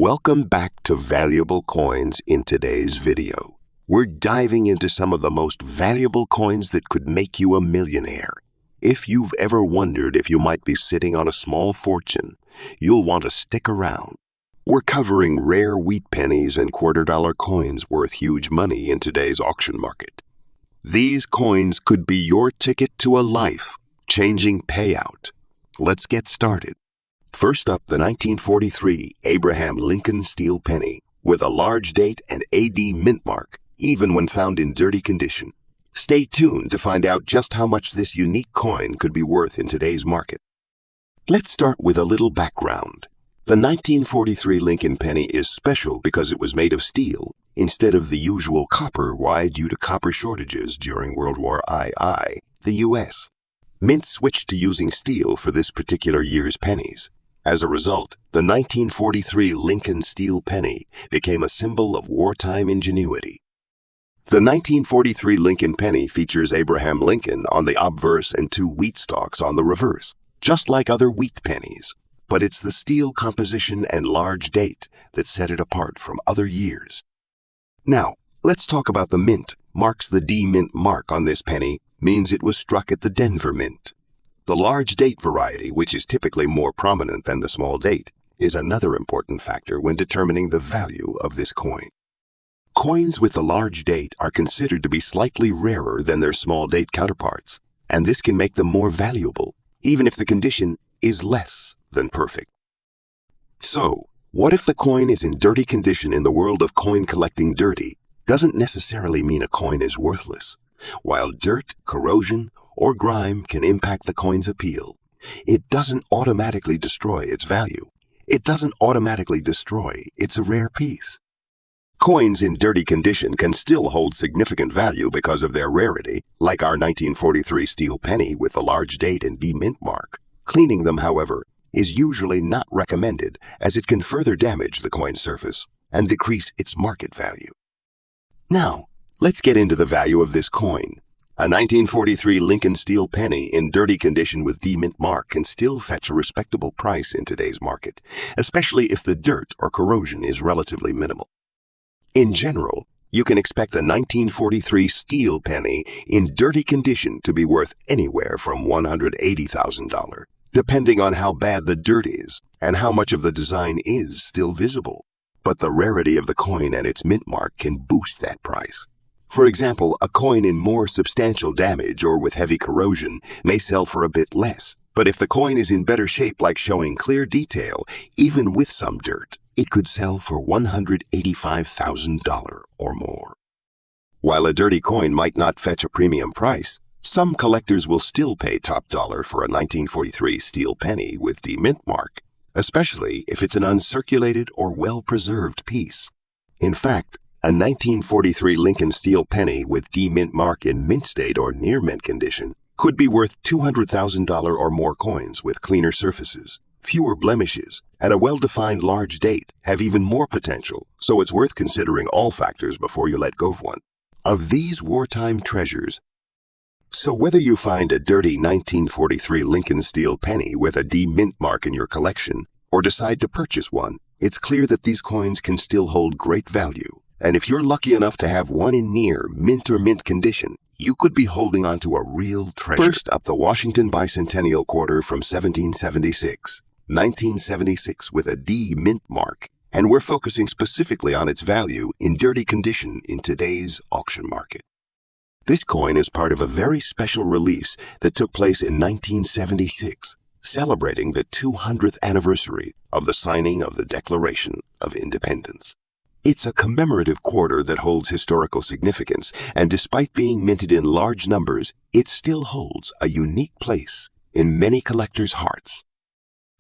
Welcome back to Valuable Coins in today's video. We're diving into some of the most valuable coins that could make you a millionaire. If you've ever wondered if you might be sitting on a small fortune, you'll want to stick around. We're covering rare wheat pennies and quarter-dollar coins worth huge money in today's auction market. These coins could be your ticket to a life-changing payout. Let's get started. First up, the 1943 Abraham Lincoln steel penny with a large date and AD mint mark, even when found in dirty condition. Stay tuned to find out just how much this unique coin could be worth in today's market. Let's start with a little background. The 1943 Lincoln penny is special because it was made of steel instead of the usual copper. Why? Due to copper shortages during World War II, the U.S. Mint switched to using steel for this particular year's pennies. As a result, the 1943 Lincoln steel penny became a symbol of wartime ingenuity. The 1943 Lincoln penny features Abraham Lincoln on the obverse and 2 wheat stalks on the reverse, just like other wheat pennies. But it's the steel composition and large date that set it apart from other years. Now, let's talk about the mint. Marks. The D mint mark on this penny means it was struck at the Denver Mint. The large date variety, which is typically more prominent than the small date, is another important factor when determining the value of this coin. Coins with the large date are considered to be slightly rarer than their small date counterparts, and this can make them more valuable, even if the condition is less than perfect. So, what if the coin is in dirty condition? In the world of coin collecting, dirty doesn't necessarily mean a coin is worthless. While dirt, corrosion, or grime can impact the coin's appeal, it doesn't automatically destroy its value. It doesn't automatically destroy its rare piece. Coins in dirty condition can still hold significant value because of their rarity, like our 1943 steel penny with the large date and D mint mark. Cleaning them, however, is usually not recommended, as it can further damage the coin's surface and decrease its market value. Now, let's get into the value of this coin. A 1943 Lincoln steel penny in dirty condition with D mint mark can still fetch a respectable price in today's market, especially if the dirt or corrosion is relatively minimal. In general, you can expect a 1943 steel penny in dirty condition to be worth anywhere from $180,000, depending on how bad the dirt is and how much of the design is still visible. But the rarity of the coin and its mint mark can boost that price. For example, a coin in more substantial damage or with heavy corrosion may sell for a bit less. But if the coin is in better shape, like showing clear detail, even with some dirt, it could sell for $185,000 or more. While a dirty coin might not fetch a premium price, some collectors will still pay top dollar for a 1943 steel penny with D mint mark, especially if it's an uncirculated or well-preserved piece. In fact, a 1943 Lincoln steel penny with D mint mark in mint state or near mint condition could be worth $200,000 or more. Coins with cleaner surfaces, fewer blemishes, and a well-defined large date have even more potential, so it's worth considering all factors before you let go of one of these wartime treasures. So whether you find a dirty 1943 Lincoln steel penny with a D mint mark in your collection or decide to purchase one, it's clear that these coins can still hold great value. And if you're lucky enough to have one in near mint or mint condition, you could be holding on to a real treasure. First up, the Washington Bicentennial Quarter from 1776. 1976 with a D mint mark, and we're focusing specifically on its value in dirty condition in today's auction market. This coin is part of a very special release that took place in 1976, celebrating the 200th anniversary of the signing of the Declaration of Independence. It's a commemorative quarter that holds historical significance, and despite being minted in large numbers, it still holds a unique place in many collectors' hearts.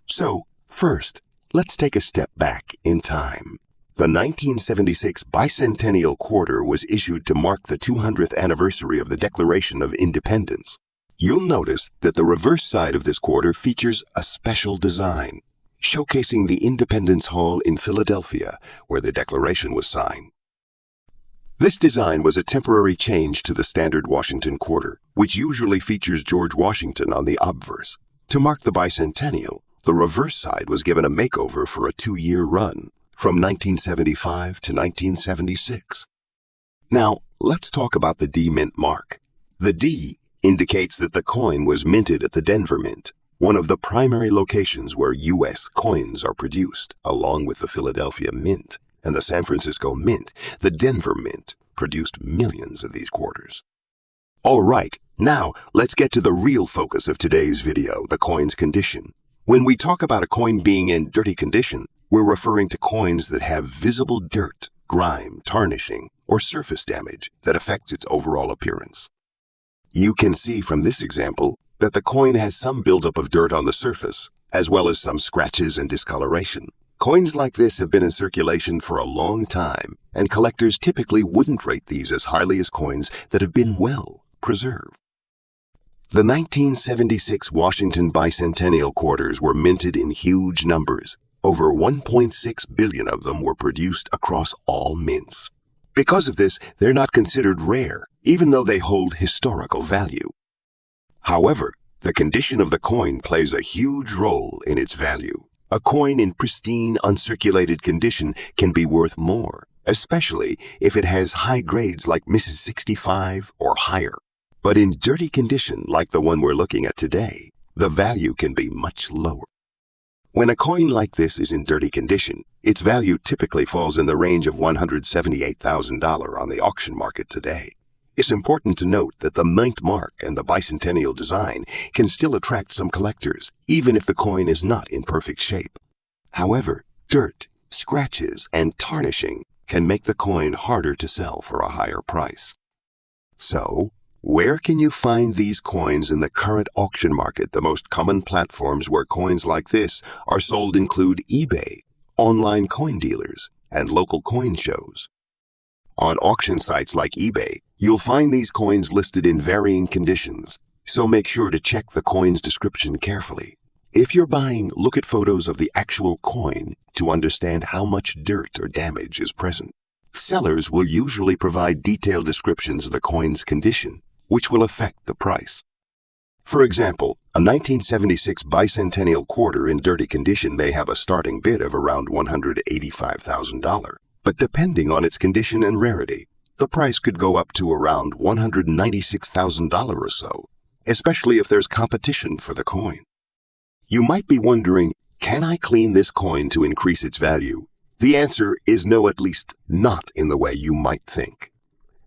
So, first, let's take a step back in time. The 1976 Bicentennial Quarter was issued to mark the 200th anniversary of the Declaration of Independence. You'll notice that the reverse side of this quarter features a special design, showcasing the Independence Hall in Philadelphia, where the Declaration was signed. This design was a temporary change to the standard Washington quarter, which usually features George Washington on the obverse. To mark the bicentennial, the reverse side was given a makeover for a 2-year run, from 1975 to 1976. Now, let's talk about the D mint mark. The D indicates that the coin was minted at the Denver Mint, one of the primary locations where U.S. coins are produced. Along with the Philadelphia Mint and the San Francisco Mint, the Denver Mint produced millions of these quarters. All right, now let's get to the real focus of today's video, the coin's condition. When we talk about a coin being in dirty condition, we're referring to coins that have visible dirt, grime, tarnishing, or surface damage that affects its overall appearance. You can see from this example that the coin has some buildup of dirt on the surface, as well as some scratches and discoloration. Coins like this have been in circulation for a long time, and collectors typically wouldn't rate these as highly as coins that have been well preserved. The 1976 Washington bicentennial quarters were minted in huge numbers. Over 1.6 billion of them were produced across all mints. Because of this, they're not considered rare, even though they hold historical value. However, the condition of the coin plays a huge role in its value. A coin in pristine, uncirculated condition can be worth more, especially if it has high grades like Mrs. 65 or higher. But in dirty condition like the one we're looking at today, the value can be much lower. When a coin like this is in dirty condition, its value typically falls in the range of $178,000 on the auction market today. It's important to note that the mint mark and the bicentennial design can still attract some collectors, even if the coin is not in perfect shape. However, dirt, scratches, and tarnishing can make the coin harder to sell for a higher price. So, where can you find these coins in the current auction market? The most common platforms where coins like this are sold include eBay, online coin dealers, and local coin shows. On auction sites like eBay, you'll find these coins listed in varying conditions, so make sure to check the coin's description carefully. If you're buying, look at photos of the actual coin to understand how much dirt or damage is present. Sellers will usually provide detailed descriptions of the coin's condition, which will affect the price. For example, a 1976 bicentennial quarter in dirty condition may have a starting bid of around $185,000, but depending on its condition and rarity, the price could go up to around $196,000 or so, especially if there's competition for the coin. You might be wondering, can I clean this coin to increase its value? The answer is no, at least not in the way you might think.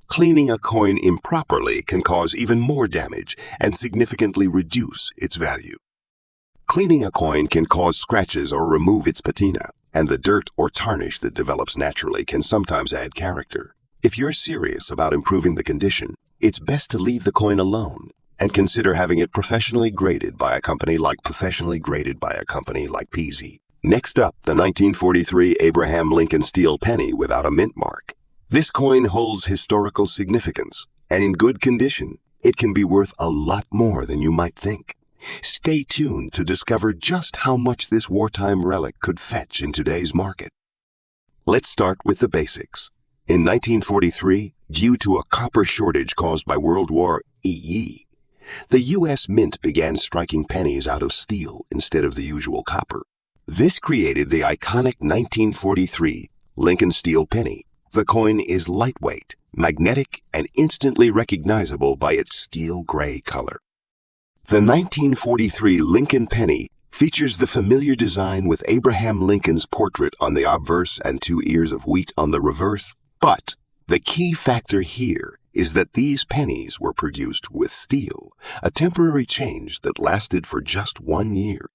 Cleaning a coin improperly can cause even more damage and significantly reduce its value. Cleaning a coin can cause scratches or remove its patina, and the dirt or tarnish that develops naturally can sometimes add character. If you're serious about improving the condition, it's best to leave the coin alone and consider having it professionally graded by a company like PZ. Next up, the 1943 Abraham Lincoln steel penny without a mint mark. This coin holds historical significance, and in good condition, it can be worth a lot more than you might think. Stay tuned to discover just how much this wartime relic could fetch in today's market. Let's start with the basics. In 1943, due to a copper shortage caused by World War II, the U.S. Mint began striking pennies out of steel instead of the usual copper. This created the iconic 1943 Lincoln steel penny. The coin is lightweight, magnetic, and instantly recognizable by its steel gray color. The 1943 Lincoln penny features the familiar design with Abraham Lincoln's portrait on the obverse and 2 ears of wheat on the reverse, but the key factor here is that these pennies were produced with steel, a temporary change that lasted for just 1 year.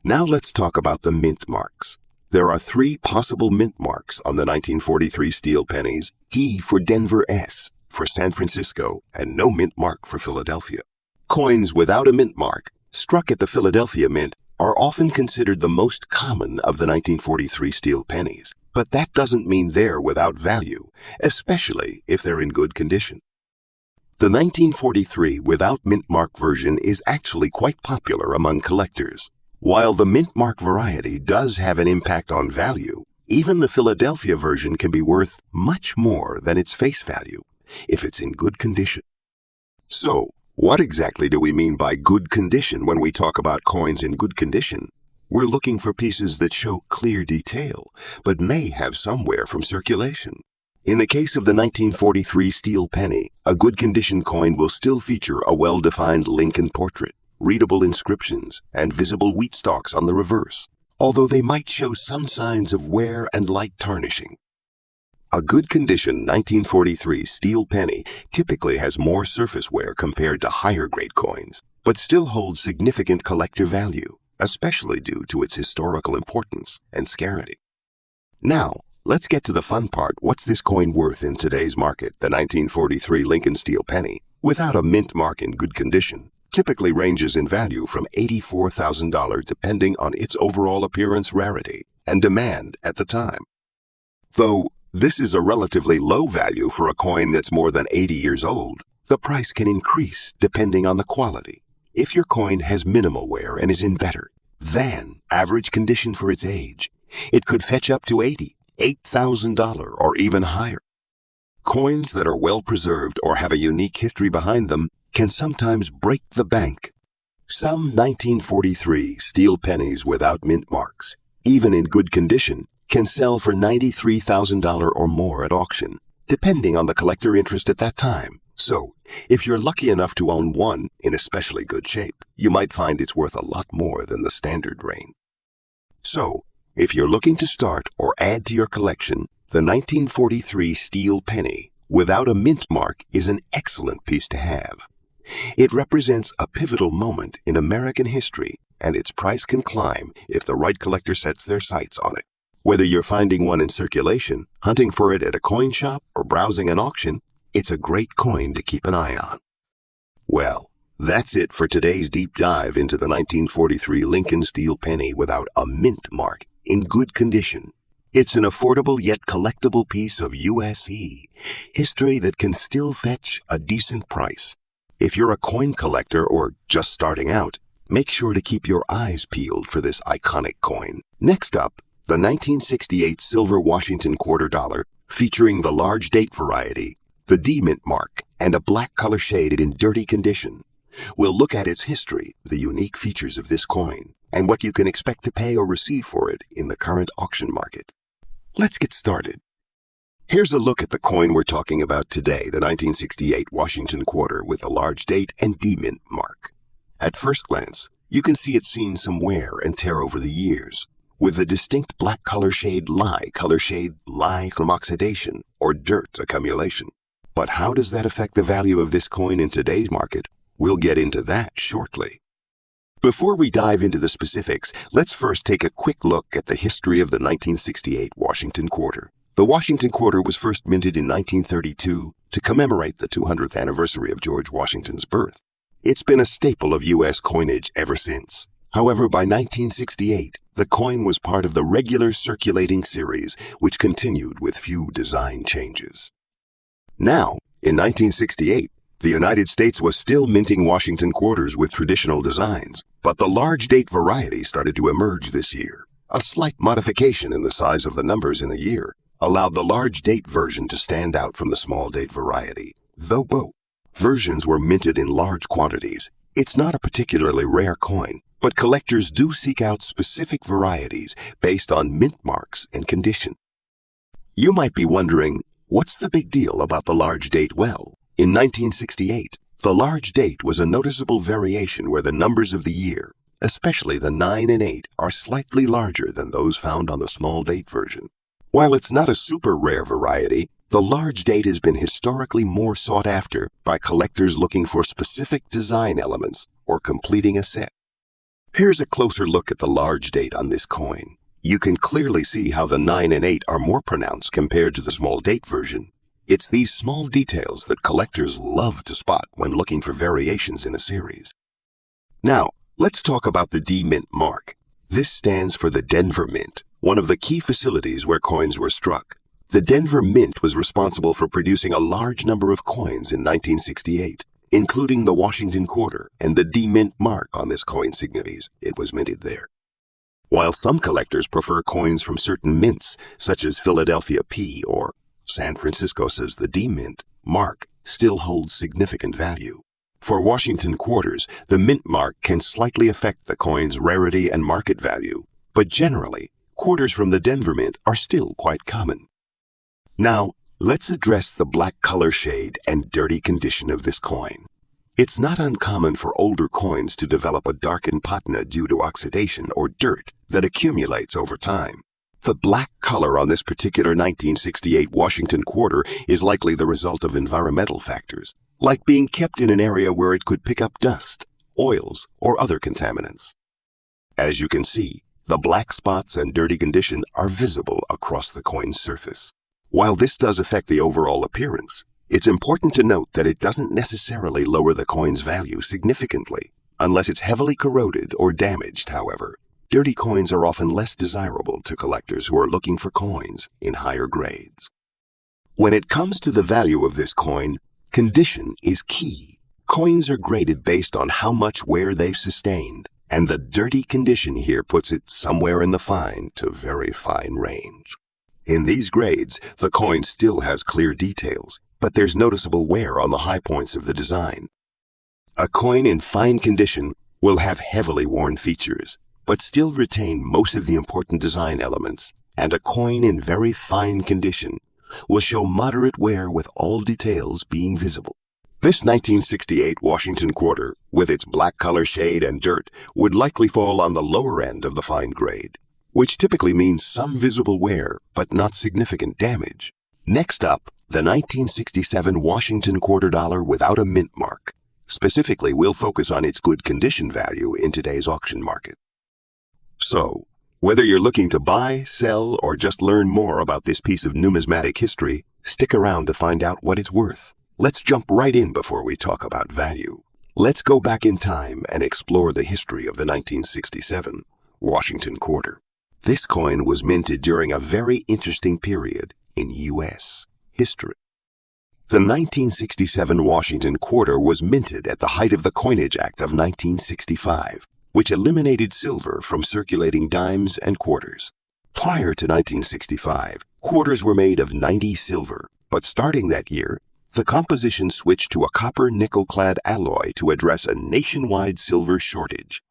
Now let's talk about the mint marks. There are 3 possible mint marks on the 1943 steel pennies: D for Denver, S for San Francisco, and no mint mark for Philadelphia. Coins without a mint mark, struck at the Philadelphia Mint, are often considered the most common of the 1943 steel pennies, but that doesn't mean they're without value, especially if they're in good condition. The 1943 without mint mark version is actually quite popular among collectors. While the mint mark variety does have an impact on value, even the Philadelphia version can be worth much more than its face value if it's in good condition. So, what exactly do we mean by good condition when we talk about coins in good condition? We're looking for pieces that show clear detail, but may have some wear from circulation. In the case of the 1943 steel penny, a good condition coin will still feature a well-defined Lincoln portrait, readable inscriptions, and visible wheat stalks on the reverse, although they might show some signs of wear and light tarnishing. A good condition 1943 steel penny typically has more surface wear compared to higher grade coins, but still holds significant collector value, especially due to its historical importance and scarcity. Now, let's get to the fun part. What's this coin worth in today's market? The 1943 Lincoln steel penny, without a mint mark in good condition, typically ranges in value from $84,000 depending on its overall appearance, rarity, and demand at the time. Though this is a relatively low value for a coin that's more than 80 years old, the price can increase depending on the quality. If your coin has minimal wear and is in better than average condition for its age, it could fetch up to $88,000 or even higher. Coins that are well preserved or have a unique history behind them can sometimes break the bank. Some 1943 steel pennies without mint marks, even in good condition, can sell for $93,000 or more at auction, depending on the collector interest at that time. So, if you're lucky enough to own one in especially good shape, you might find it's worth a lot more than the standard range. So, if you're looking to start or add to your collection, the 1943 steel penny without a mint mark is an excellent piece to have. It represents a pivotal moment in American history, and its price can climb if the right collector sets their sights on it. Whether you're finding one in circulation, hunting for it at a coin shop, or browsing an auction, it's a great coin to keep an eye on. Well, that's it for today's deep dive into the 1943 Lincoln steel penny without a mint mark in good condition. It's an affordable yet collectible piece of USE history that can still fetch a decent price. If you're a coin collector or just starting out, make sure to keep your eyes peeled for this iconic coin. Next up, the 1968 silver Washington quarter dollar featuring the large date variety, the D mint mark, and a black color shade in dirty condition. We'll look at its history, the unique features of this coin, and what you can expect to pay or receive for it in the current auction market. Let's get started. Here's a look at the coin we're talking about today, the 1968 Washington quarter with a large date and D mint mark. At first glance, you can see it's seen some wear and tear over the years, with a distinct black color shade lye from oxidation or dirt accumulation. But how does that affect the value of this coin in today's market? We'll get into that shortly. Before we dive into the specifics, let's first take a quick look at the history of the 1968 Washington quarter. The Washington quarter was first minted in 1932 to commemorate the 200th anniversary of George Washington's birth. It's been a staple of U.S. coinage ever since. However, by 1968, the coin was part of the regular circulating series, which continued with few design changes. Now, in 1968, the United States was still minting Washington quarters with traditional designs, but the large date variety started to emerge this year. A slight modification in the size of the numbers in the year allowed the large date version to stand out from the small date variety. Though both versions were minted in large quantities, it's not a particularly rare coin, but collectors do seek out specific varieties based on mint marks and condition. You might be wondering, what's the big deal about the large date? Well, in 1968, the large date was a noticeable variation where the numbers of the year, especially the 9 and 8, are slightly larger than those found on the small date version. While it's not a super rare variety, the large date has been historically more sought after by collectors looking for specific design elements or completing a set. Here's a closer look at the large date on this coin. You can clearly see how the 9 and 8 are more pronounced compared to the small date version. It's these small details that collectors love to spot when looking for variations in a series. Now, let's talk about the D Mint mark. This stands for the Denver Mint, one of the key facilities where coins were struck. The Denver Mint was responsible for producing a large number of coins in 1968, including the Washington quarter and the D Mint mark on this coin signifies it was minted there. While some collectors prefer coins from certain mints, such as Philadelphia P or San Francisco, says the D Mint mark still holds significant value. For Washington quarters, the mint mark can slightly affect the coin's rarity and market value, but generally, quarters from the Denver Mint are still quite common. Now, let's address the black color shade and dirty condition of this coin. It's not uncommon for older coins to develop a darkened patina due to oxidation or dirt that accumulates over time. The black color on this particular 1968 Washington quarter is likely the result of environmental factors, like being kept in an area where it could pick up dust, oils, or other contaminants. As you can see, the black spots and dirty condition are visible across the coin's surface. While this does affect the overall appearance, it's important to note that it doesn't necessarily lower the coin's value significantly, unless it's heavily corroded or damaged, however. Dirty coins are often less desirable to collectors who are looking for coins in higher grades. When it comes to the value of this coin, condition is key. Coins are graded based on how much wear they've sustained, and the dirty condition here puts it somewhere in the fine to very fine range. In these grades, the coin still has clear details, but there's noticeable wear on the high points of the design. A coin in fine condition will have heavily worn features, but still retain most of the important design elements, and a coin in very fine condition will show moderate wear with all details being visible. This 1968 Washington quarter, with its black color shade and dirt, would likely fall on the lower end of the fine grade, which typically means some visible wear but not significant damage. Next up, the 1967 Washington quarter dollar without a mint mark. Specifically, we'll focus on its good condition value in today's auction market. So, whether you're looking to buy, sell, or just learn more about this piece of numismatic history, stick around to find out what it's worth. Let's jump right in before we talk about value. Let's go back in time and explore the history of the 1967 Washington quarter. This coin was minted during a very interesting period in U.S. history. The 1967 Washington quarter was minted at the height of the Coinage Act of 1965, which eliminated silver from circulating dimes and quarters. Prior to 1965, quarters were made of 90 silver, but starting that year, the composition switched to a copper nickel-clad alloy to address a nationwide silver shortage.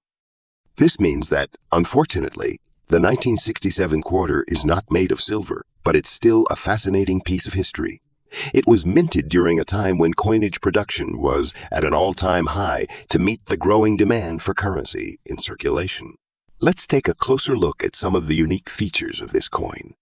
This means that, unfortunately, the 1967 quarter is not made of silver, but it's still a fascinating piece of history. It was minted during a time when coinage production was at an all-time high to meet the growing demand for currency in circulation. Let's take a closer look at some of the unique features of this coin.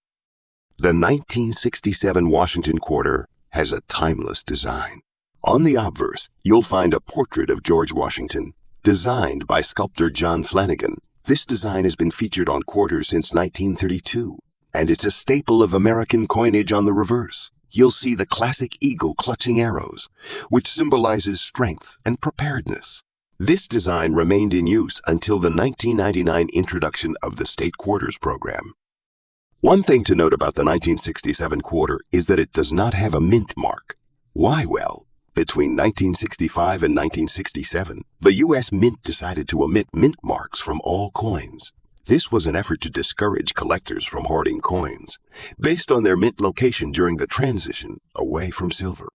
The 1967 Washington quarter has a timeless design. On the obverse, you'll find a portrait of George Washington, designed by sculptor John Flanagan. This design has been featured on quarters since 1932, and it's a staple of American coinage. On the reverse, you'll see the classic eagle clutching arrows, which symbolizes strength and preparedness. This design remained in use until the 1999 introduction of the state quarters program. One thing to note about the 1967 quarter is that it does not have a mint mark. Why? Well, between 1965 and 1967, the U.S. Mint decided to omit mint marks from all coins. This was an effort to discourage collectors from hoarding coins, based on their mint location during the transition away from silver.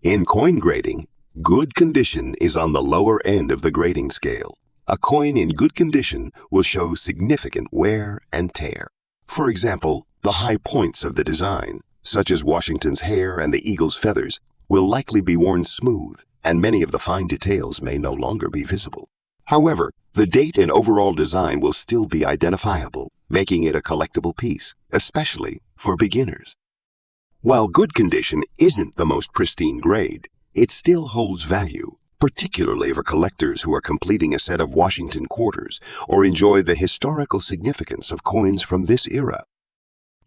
In coin grading, good condition is on the lower end of the grading scale. A coin in good condition will show significant wear and tear. For example, the high points of the design, such as Washington's hair and the eagle's feathers, will likely be worn smooth, and many of the fine details may no longer be visible. However, the date and overall design will still be identifiable, making it a collectible piece, especially for beginners. While good condition isn't the most pristine grade, it still holds value, particularly for collectors who are completing a set of Washington quarters or enjoy the historical significance of coins from this era.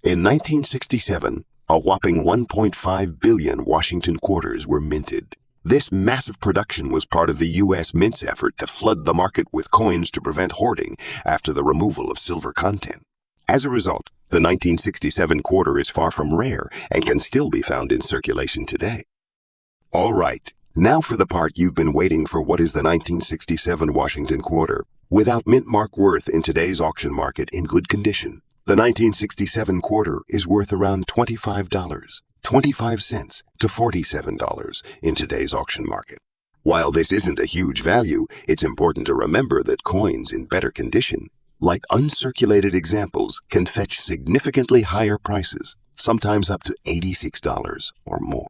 In 1967, a whopping 1.5 billion Washington quarters were minted. This massive production was part of the U.S. Mint's effort to flood the market with coins to prevent hoarding after the removal of silver content. As a result, the 1967 quarter is far from rare and can still be found in circulation today. All right, now for the part you've been waiting for. What is the 1967 Washington quarter without mint mark worth in today's auction market in good condition? The 1967 quarter is worth around $25.25 to $47 in today's auction market. While this isn't a huge value, it's important to remember that coins in better condition, like uncirculated examples, can fetch significantly higher prices, sometimes up to $86 or more.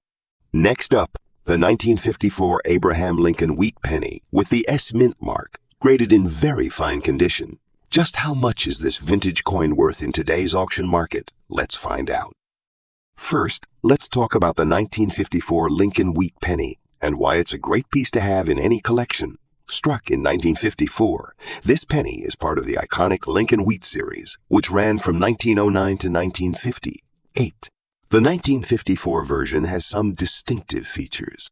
Next up, the 1954 Abraham Lincoln wheat penny with the S mint mark, graded in very fine condition. Just how much is this vintage coin worth in today's auction market? Let's find out. First, let's talk about the 1954 Lincoln wheat penny and why it's a great piece to have in any collection. Struck in 1954, this penny is part of the iconic Lincoln wheat series, which ran from 1909 to 1958. The 1954 version has some distinctive features.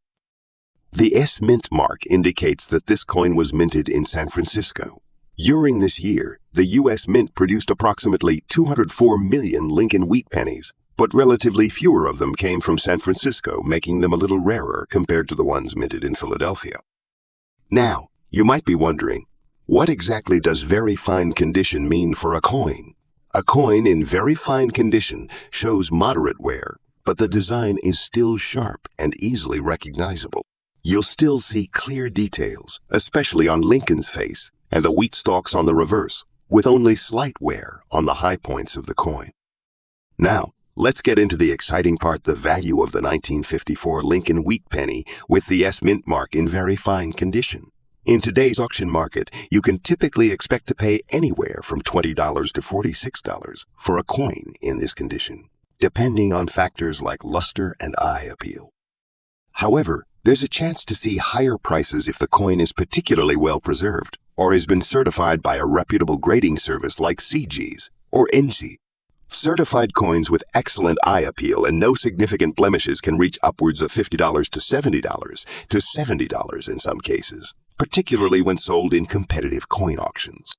The S mint mark indicates that this coin was minted in San Francisco. During this year, the U.S. Mint produced approximately 204 million Lincoln wheat pennies, but relatively fewer of them came from San Francisco, making them a little rarer compared to the ones minted in Philadelphia. Now, you might be wondering, what exactly does very fine condition mean for a coin? A coin in very fine condition shows moderate wear, but the design is still sharp and easily recognizable. You'll still see clear details, especially on Lincoln's face and the wheat stalks on the reverse, with only slight wear on the high points of the coin. Now, let's get into the exciting part, the value of the 1954 Lincoln wheat penny with the S mint mark in very fine condition. In today's auction market, you can typically expect to pay anywhere from $20 to $46 for a coin in this condition, depending on factors like luster and eye appeal. However, there's a chance to see higher prices if the coin is particularly well preserved or has been certified by a reputable grading service like CG's or NG. Certified coins with excellent eye appeal and no significant blemishes can reach upwards of $50 to $70 in some cases, particularly when sold in competitive coin auctions.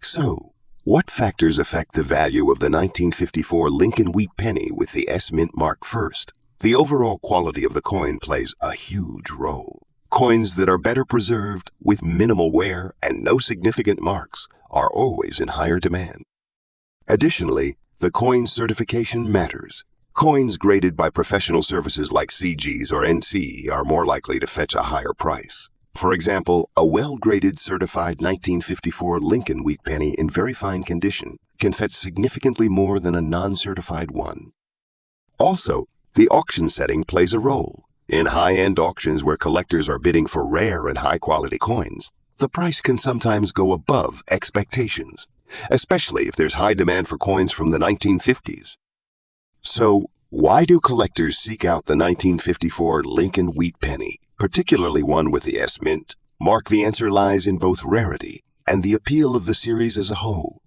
So, what factors affect the value of the 1954 Lincoln wheat penny with the S mint mark first? The overall quality of the coin plays a huge role. Coins that are better preserved, with minimal wear and no significant marks, are always in higher demand. Additionally, the coin certification matters. Coins graded by professional services like CG's or NC are more likely to fetch a higher price. For example, a well-graded certified 1954 Lincoln wheat penny in very fine condition can fetch significantly more than a non-certified one. Also, the auction setting plays a role. In high-end auctions where collectors are bidding for rare and high-quality coins, the price can sometimes go above expectations, especially if there's high demand for coins from the 1950s. So, why do collectors seek out the 1954 Lincoln wheat penny, particularly one with the S mint mark? The answer lies in both rarity and the appeal of the series as a whole.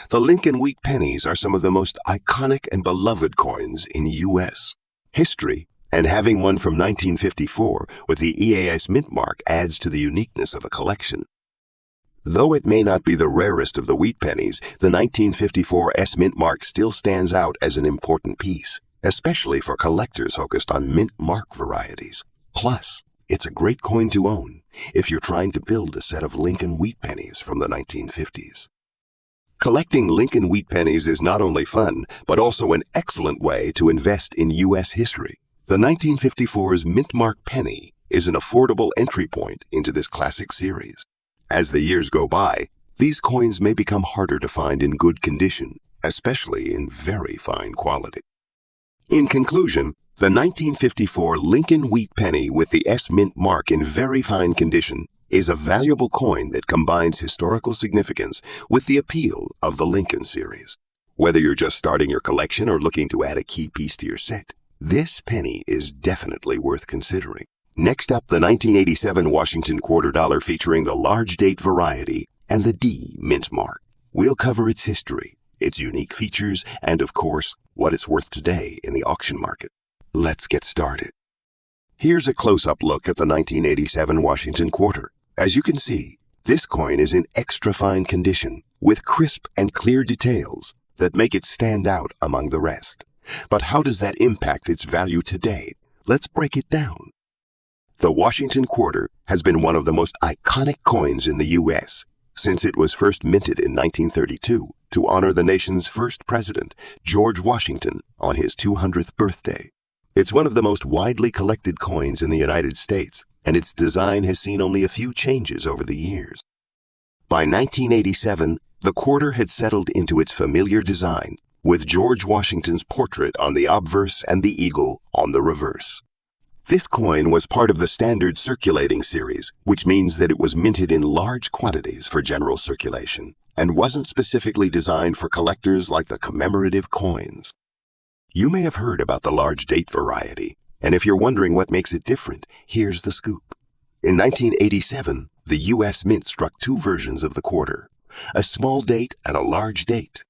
The Lincoln wheat pennies are some of the most iconic and beloved coins in U.S. history, and having one from 1954 with the EAS mint mark adds to the uniqueness of a collection. Though it may not be the rarest of the wheat pennies, the 1954 S mint mark still stands out as an important piece, especially for collectors focused on mint mark varieties. Plus, it's a great coin to own if you're trying to build a set of Lincoln wheat pennies from the 1950s. Collecting Lincoln wheat pennies is not only fun, but also an excellent way to invest in U.S. history. The 1954's mint mark penny is an affordable entry point into this classic series. As the years go by, these coins may become harder to find in good condition, especially in very fine quality. In conclusion, the 1954 Lincoln wheat penny with the S mint mark in very fine condition is a valuable coin that combines historical significance with the appeal of the Lincoln series. Whether you're just starting your collection or looking to add a key piece to your set, this penny is definitely worth considering. Next up, the 1987 Washington quarter dollar featuring the large date variety and the D mint mark. We'll cover its history, its unique features, and of course, what it's worth today in the auction market. Let's get started. Here's a close-up look at the 1987 Washington quarter. As you can see, this coin is in extra fine condition with crisp and clear details that make it stand out among the rest. But how does that impact its value today? Let's break it down. The Washington quarter has been one of the most iconic coins in the U.S. since it was first minted in 1932 to honor the nation's first president, George Washington, on his 200th birthday. It's one of the most widely collected coins in the United States and its design has seen only a few changes over the years. By 1987, the quarter had settled into its familiar design, with George Washington's portrait on the obverse and the eagle on the reverse. This coin was part of the standard circulating series, which means that it was minted in large quantities for general circulation and wasn't specifically designed for collectors like the commemorative coins. You may have heard about the large date variety, and if you're wondering what makes it different, here's the scoop. In 1987, the U.S. Mint struck two versions of the quarter, a small date and a large date.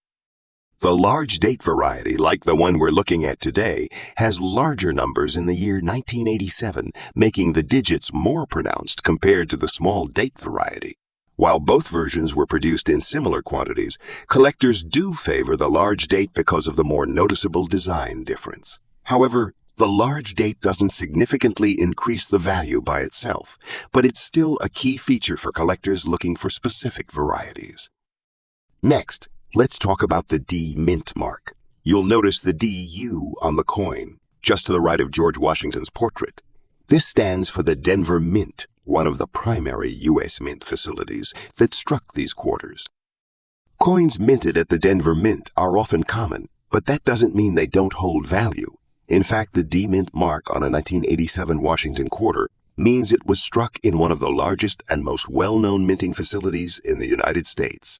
The large date variety, like the one we're looking at today, has larger numbers in the year 1987, making the digits more pronounced compared to the small date variety. While both versions were produced in similar quantities, collectors do favor the large date because of the more noticeable design difference. However, the large date doesn't significantly increase the value by itself, but it's still a key feature for collectors looking for specific varieties. Next, let's talk about the D Mint mark. You'll notice the DU on the coin, just to the right of George Washington's portrait. This stands for the Denver Mint, one of the primary U.S. Mint facilities that struck these quarters. Coins minted at the Denver Mint are often common, but that doesn't mean they don't hold value. In fact, the D Mint mark on a 1987 Washington quarter means it was struck in one of the largest and most well-known minting facilities in the United States.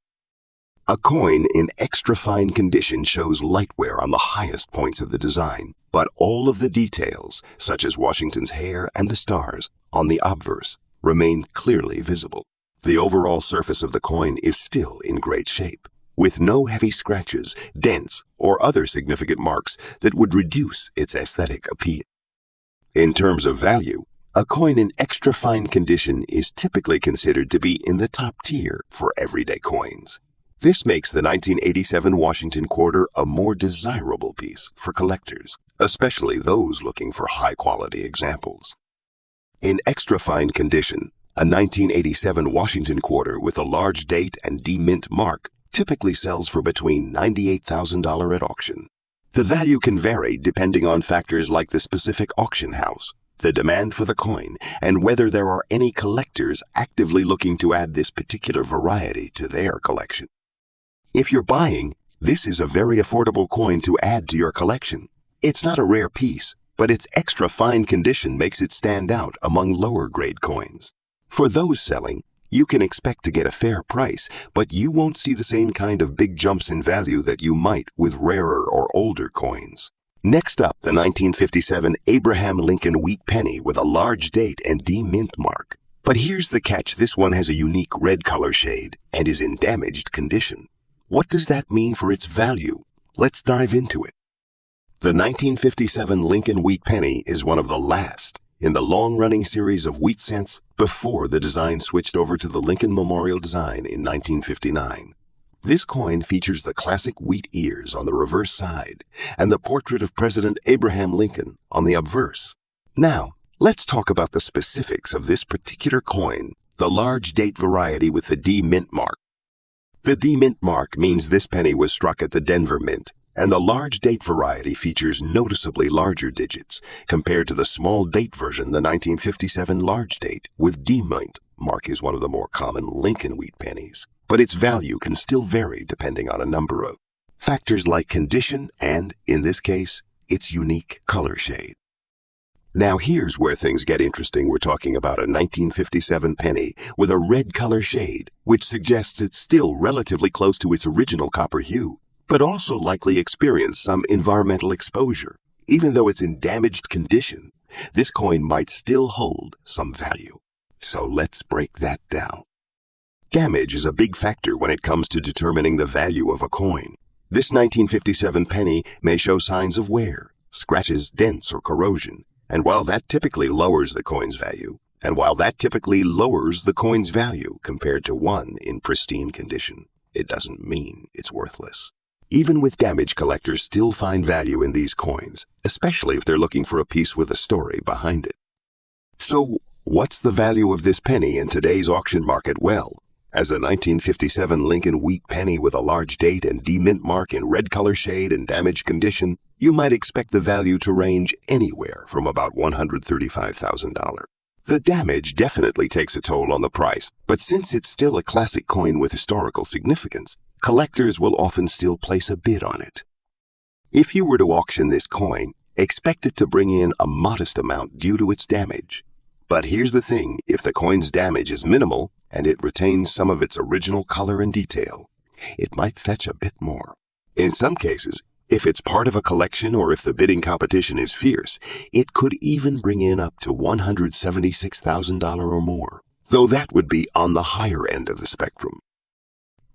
A coin in extra fine condition shows light wear on the highest points of the design, but all of the details, such as Washington's hair and the stars on the obverse, remain clearly visible. The overall surface of the coin is still in great shape, with no heavy scratches, dents, or other significant marks that would reduce its aesthetic appeal. In terms of value, a coin in extra fine condition is typically considered to be in the top tier for everyday coins. This makes the 1987 Washington quarter a more desirable piece for collectors, especially those looking for high-quality examples. In extra fine condition, a 1987 Washington quarter with a large date and D Mint mark typically sells for between $98,000 at auction. The value can vary depending on factors like the specific auction house, the demand for the coin, and whether there are any collectors actively looking to add this particular variety to their collection. If you're buying, this is a very affordable coin to add to your collection. It's not a rare piece, but its extra fine condition makes it stand out among lower-grade coins. For those selling, you can expect to get a fair price, but you won't see the same kind of big jumps in value that you might with rarer or older coins. Next up, the 1957 Abraham Lincoln wheat penny with a large date and D Mint mark. But here's the catch: this one has a unique red color shade and is in damaged condition. What does that mean for its value? Let's dive into it. The 1957 Lincoln wheat penny is one of the last in the long-running series of wheat cents before the design switched over to the Lincoln Memorial design in 1959. This coin features the classic wheat ears on the reverse side and the portrait of President Abraham Lincoln on the obverse. Now, let's talk about the specifics of this particular coin, the large date variety with the D Mint mark. The D Mint mark means this penny was struck at the Denver Mint, and the large date variety features noticeably larger digits compared to the small date version, the 1957 large date with D Mint mark is one of the more common Lincoln wheat pennies, but its value can still vary depending on a number of factors like condition and, in this case, its unique color shade. Now here's where things get interesting. We're talking about a 1957 penny with a red color shade, which suggests it's still relatively close to its original copper hue, but also likely experienced some environmental exposure. Even though it's in damaged condition, this coin might still hold some value. So let's break that down. Damage is a big factor when it comes to determining the value of a coin. This 1957 penny may show signs of wear, scratches, dents, or corrosion. And while that typically lowers the coin's value compared to one in pristine condition, it doesn't mean it's worthless. Even with damage, collectors still find value in these coins, especially if they're looking for a piece with a story behind it. So, what's the value of this penny in today's auction market? Well, as a 1957 Lincoln wheat penny with a large date and D Mint mark in red color shade and damaged condition, you might expect the value to range anywhere from about $135,000. The damage definitely takes a toll on the price, but since it's still a classic coin with historical significance, collectors will often still place a bid on it. If you were to auction this coin, expect it to bring in a modest amount due to its damage. But here's the thing, if the coin's damage is minimal and it retains some of its original color and detail, it might fetch a bit more. In some cases, if it's part of a collection or if the bidding competition is fierce, it could even bring in up to $176,000 or more, though that would be on the higher end of the spectrum.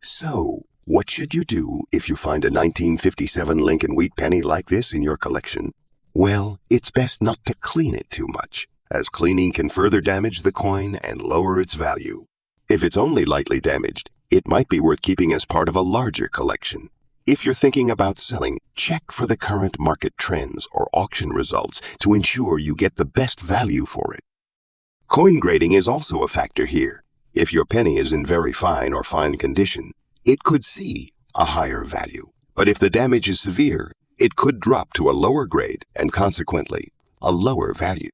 So, what should you do if you find a 1957 Lincoln wheat penny like this in your collection? Well, it's best not to clean it too much, as cleaning can further damage the coin and lower its value. If it's only lightly damaged, it might be worth keeping as part of a larger collection. If you're thinking about selling, check for the current market trends or auction results to ensure you get the best value for it. Coin grading is also a factor here. If your penny is in very fine or fine condition, it could see a higher value. But if the damage is severe, it could drop to a lower grade and consequently a lower value.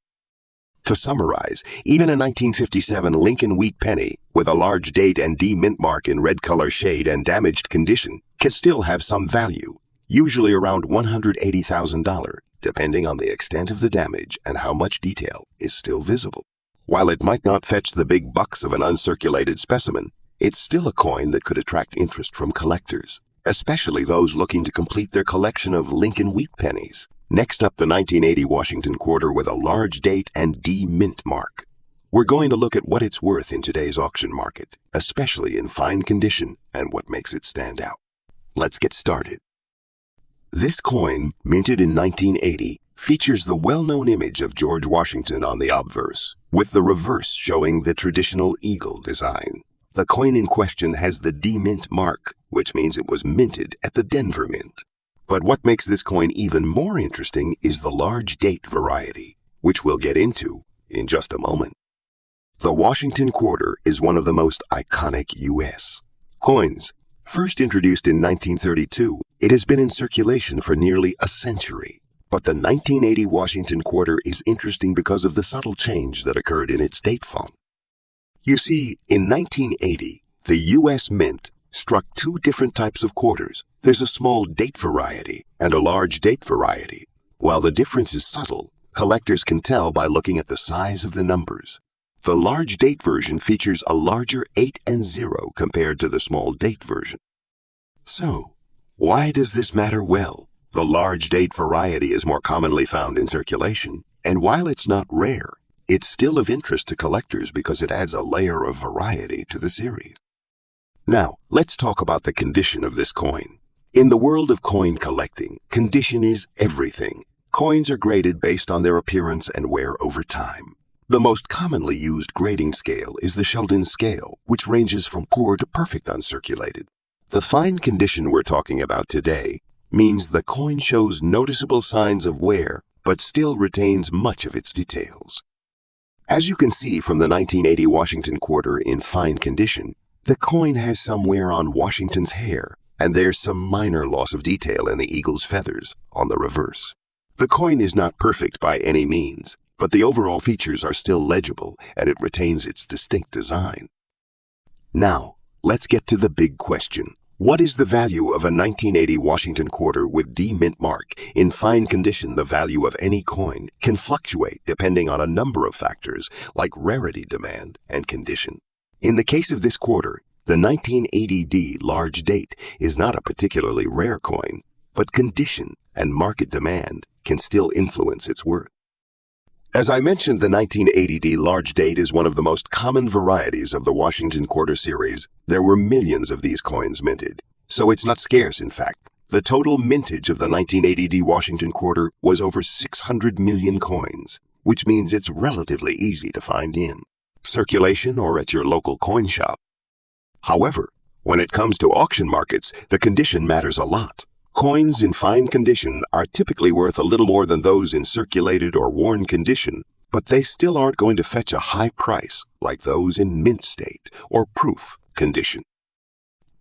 To summarize, even a 1957 Lincoln wheat penny with a large date and D mint mark in red color shade and damaged condition can still have some value, usually around $180,000, depending on the extent of the damage and how much detail is still visible. While it might not fetch the big bucks of an uncirculated specimen, it's still a coin that could attract interest from collectors, especially those looking to complete their collection of Lincoln wheat pennies. Next up, the 1980 Washington quarter with a large date and D mint mark. We're going to look at what it's worth in today's auction market, especially in fine condition, and what makes it stand out. Let's get started. This coin, minted in 1980, features the well-known image of George Washington on the obverse, with the reverse showing the traditional eagle design. The coin in question has the D mint mark, which means it was minted at the Denver Mint. But what makes this coin even more interesting is the large date variety, which we'll get into in just a moment. The Washington quarter is one of the most iconic U.S. coins. First introduced in 1932, it has been in circulation for nearly a century. But the 1980 Washington quarter is interesting because of the subtle change that occurred in its date font. You see, in 1980, the U.S. Mint struck two different types of quarters. There's a small date variety and a large date variety. While the difference is subtle, collectors can tell by looking at the size of the numbers. The large date version features a larger 8 and 0 compared to the small date version. So, why does this matter? Well, the large date variety is more commonly found in circulation, and while it's not rare, it's still of interest to collectors because it adds a layer of variety to the series. Now, let's talk about the condition of this coin. In the world of coin collecting, condition is everything. Coins are graded based on their appearance and wear over time. The most commonly used grading scale is the Sheldon scale, which ranges from poor to perfect uncirculated. The fine condition we're talking about today means the coin shows noticeable signs of wear, but still retains much of its details. As you can see from the 1980 Washington quarter in fine condition, the coin has some wear on Washington's hair, and there's some minor loss of detail in the eagle's feathers on the reverse. The coin is not perfect by any means, but the overall features are still legible and it retains its distinct design. Now, let's get to the big question. What is the value of a 1980 Washington quarter with D mint mark? In fine condition, the value of any coin can fluctuate depending on a number of factors like rarity, demand, and condition. In the case of this quarter, the 1980D large date is not a particularly rare coin, but condition and market demand can still influence its worth. As I mentioned, the 1980D large date is one of the most common varieties of the Washington quarter series. There were millions of these coins minted, so it's not scarce. In fact, the total mintage of the 1980D Washington quarter was over 600 million coins, which means it's relatively easy to find in circulation or at your local coin shop. However, when it comes to auction markets, the condition matters a lot. Coins in fine condition are typically worth a little more than those in circulated or worn condition, but they still aren't going to fetch a high price like those in mint state or proof condition.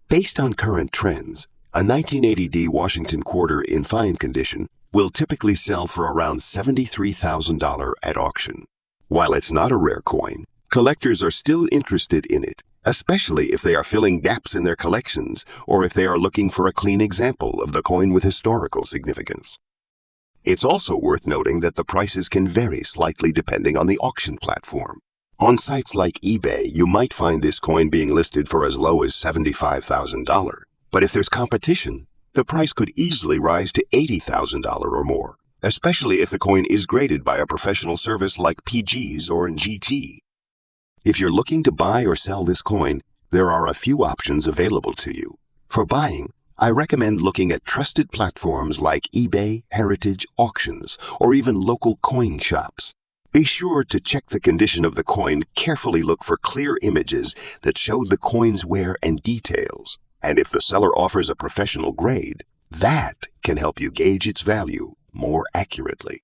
Based on current trends, a 1980D Washington quarter in fine condition will typically sell for around $73,000 at auction. While it's not a rare coin, collectors are still interested in it, especially if they are filling gaps in their collections or if they are looking for a clean example of the coin with historical significance. It's also worth noting that the prices can vary slightly depending on the auction platform. On sites like eBay, you might find this coin being listed for as low as $75,000, but if there's competition, the price could easily rise to $80,000 or more, especially if the coin is graded by a professional service like PG's or GT. If you're looking to buy or sell this coin, there are a few options available to you. For buying, I recommend looking at trusted platforms like eBay, Heritage, Auctions, or even local coin shops. Be sure to check the condition of the coin, carefully look for clear images that show the coin's wear and details, and if the seller offers a professional grade, that can help you gauge its value more accurately.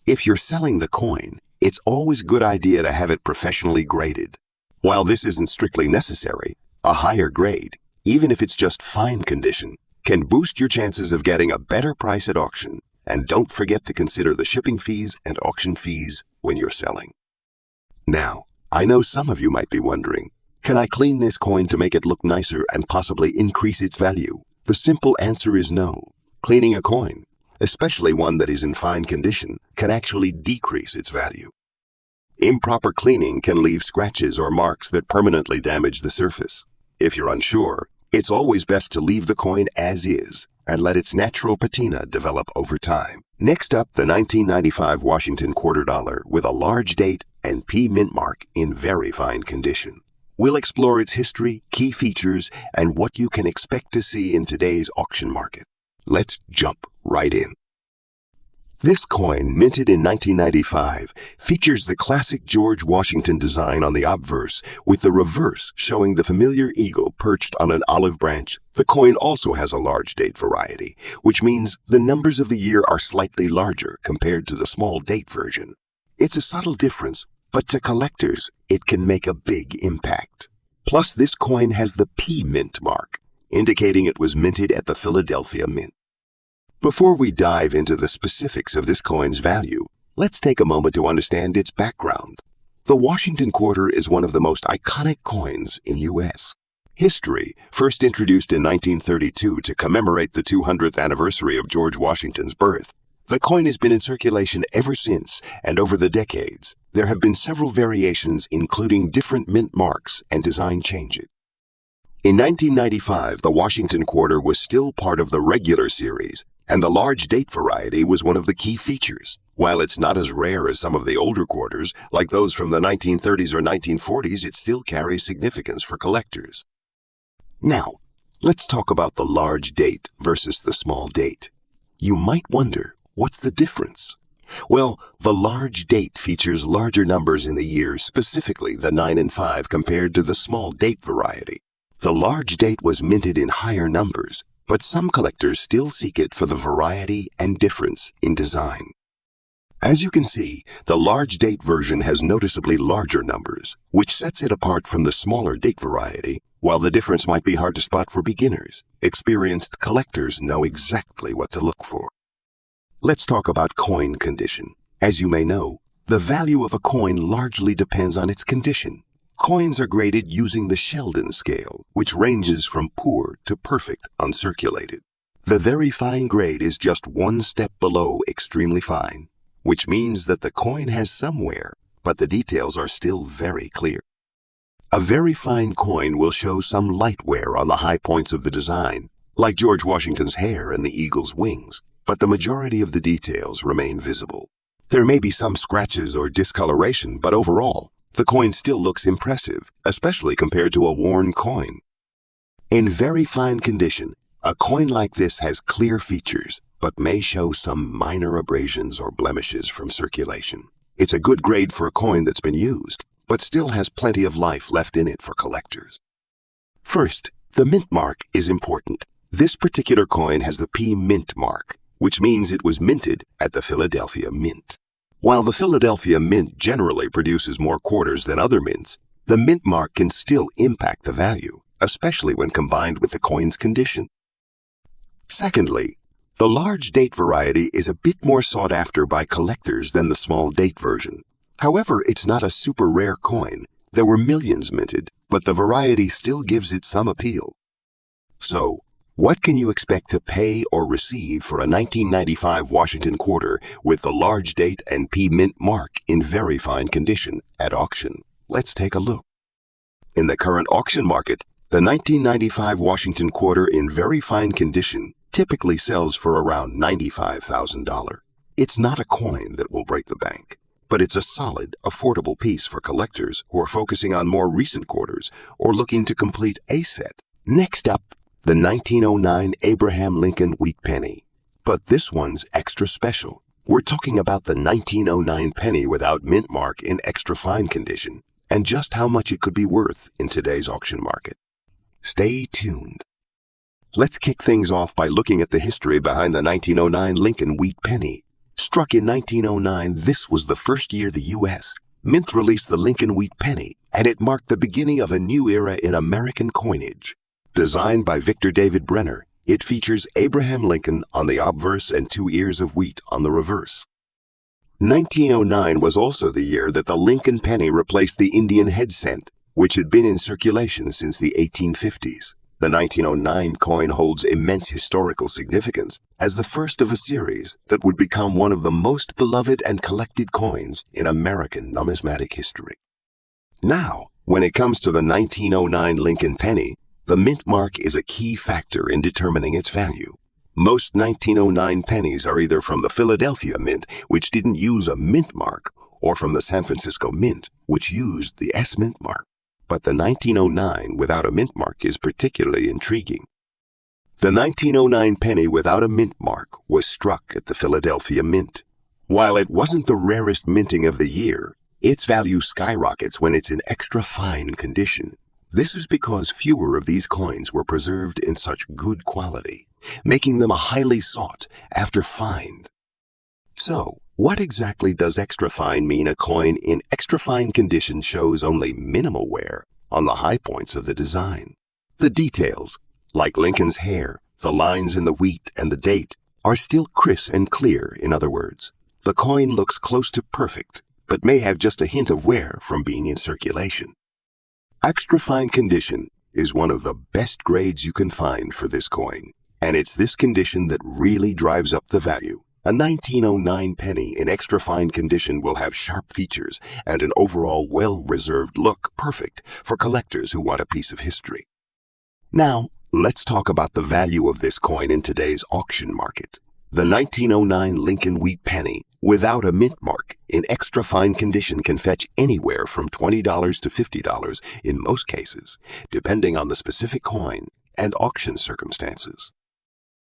If you're selling the coin, it's always a good idea to have it professionally graded. While this isn't strictly necessary, a higher grade, even if it's just fine condition, can boost your chances of getting a better price at auction. And don't forget to consider the shipping fees and auction fees when you're selling. Now, I know some of you might be wondering, can I clean this coin to make it look nicer and possibly increase its value? The simple answer is no. Cleaning a coin, especially one that is in fine condition, can actually decrease its value. Improper cleaning can leave scratches or marks that permanently damage the surface. If you're unsure, it's always best to leave the coin as is and let its natural patina develop over time. Next up, the 1995 Washington quarter dollar with a large date and P mint mark in very fine condition. We'll explore its history, key features, and what you can expect to see in today's auction market. Let's jump right in. This coin, minted in 1995, features the classic George Washington design on the obverse, with the reverse showing the familiar eagle perched on an olive branch. The coin also has a large date variety, which means the numbers of the year are slightly larger compared to the small date version. It's a subtle difference, but to collectors, it can make a big impact. Plus, this coin has the P mint mark, indicating it was minted at the Philadelphia Mint. Before we dive into the specifics of this coin's value, let's take a moment to understand its background. The Washington quarter is one of the most iconic coins in U.S. history, first introduced in 1932 to commemorate the 200th anniversary of George Washington's birth. The coin has been in circulation ever since, and over the decades, there have been several variations including different mint marks and design changes. In 1995, the Washington quarter was still part of the regular series, and the large date variety was one of the key features. While it's not as rare as some of the older quarters, like those from the 1930s or 1940s, it still carries significance for collectors. Now, let's talk about the large date versus the small date. You might wonder, what's the difference? Well, the large date features larger numbers in the year, specifically the 9 and 5 compared to the small date variety. The large date was minted in higher numbers, but some collectors still seek it for the variety and difference in design. As you can see, the large date version has noticeably larger numbers, which sets it apart from the smaller date variety. While the difference might be hard to spot for beginners, experienced collectors know exactly what to look for. Let's talk about coin condition. As you may know, the value of a coin largely depends on its condition. Coins are graded using the Sheldon scale, which ranges from poor to perfect uncirculated. The very fine grade is just one step below extremely fine, which means that the coin has some wear, but the details are still very clear. A very fine coin will show some light wear on the high points of the design, like George Washington's hair and the eagle's wings, but the majority of the details remain visible. There may be some scratches or discoloration, but overall, the coin still looks impressive, especially compared to a worn coin. In very fine condition, a coin like this has clear features, but may show some minor abrasions or blemishes from circulation. It's a good grade for a coin that's been used, but still has plenty of life left in it for collectors. First, the mint mark is important. This particular coin has the P mint mark, which means it was minted at the Philadelphia Mint. While the Philadelphia Mint generally produces more quarters than other mints, the mint mark can still impact the value, especially when combined with the coin's condition. Secondly, the large date variety is a bit more sought after by collectors than the small date version. However, it's not a super rare coin. There were millions minted, but the variety still gives it some appeal. So, what can you expect to pay or receive for a 1995 Washington quarter with the large date and P mint mark in very fine condition at auction? Let's take a look. In the current auction market, the 1995 Washington quarter in very fine condition typically sells for around $95,000. It's not a coin that will break the bank, but it's a solid, affordable piece for collectors who are focusing on more recent quarters or looking to complete a set. Next up, the 1909 Abraham Lincoln wheat penny. But this one's extra special. We're talking about the 1909 penny without mint mark in extra fine condition, and just how much it could be worth in today's auction market. Stay tuned. Let's kick things off by looking at the history behind the 1909 Lincoln wheat penny. Struck in 1909, this was the first year the U.S. Mint released the Lincoln wheat penny, and it marked the beginning of a new era in American coinage. Designed by Victor David Brenner, it features Abraham Lincoln on the obverse and 2 ears of wheat on the reverse. 1909 was also the year that the Lincoln penny replaced the Indian head cent, which had been in circulation since the 1850s. The 1909 coin holds immense historical significance as the first of a series that would become one of the most beloved and collected coins in American numismatic history. Now, when it comes to the 1909 Lincoln penny, the mint mark is a key factor in determining its value. Most 1909 pennies are either from the Philadelphia Mint, which didn't use a mint mark, or from the San Francisco Mint, which used the S mint mark. But the 1909 without a mint mark is particularly intriguing. The 1909 penny without a mint mark was struck at the Philadelphia Mint. While it wasn't the rarest minting of the year, its value skyrockets when it's in extra fine condition. This is because fewer of these coins were preserved in such good quality, making them a highly sought after find. So, what exactly does extra fine mean? A coin in extra fine condition shows only minimal wear on the high points of the design. The details, like Lincoln's hair, the lines in the wheat, and the date, are still crisp and clear. In other words, the coin looks close to perfect, but may have just a hint of wear from being in circulation. Extra fine condition is one of the best grades you can find for this coin, and it's this condition that really drives up the value. A 1909 penny in extra fine condition will have sharp features and an overall well-reserved look, perfect for collectors who want a piece of history. Now, let's talk about the value of this coin in today's auction market. The 1909 Lincoln wheat penny without a mint mark in extra fine condition can fetch anywhere from $20 to $50 in most cases, depending on the specific coin and auction circumstances.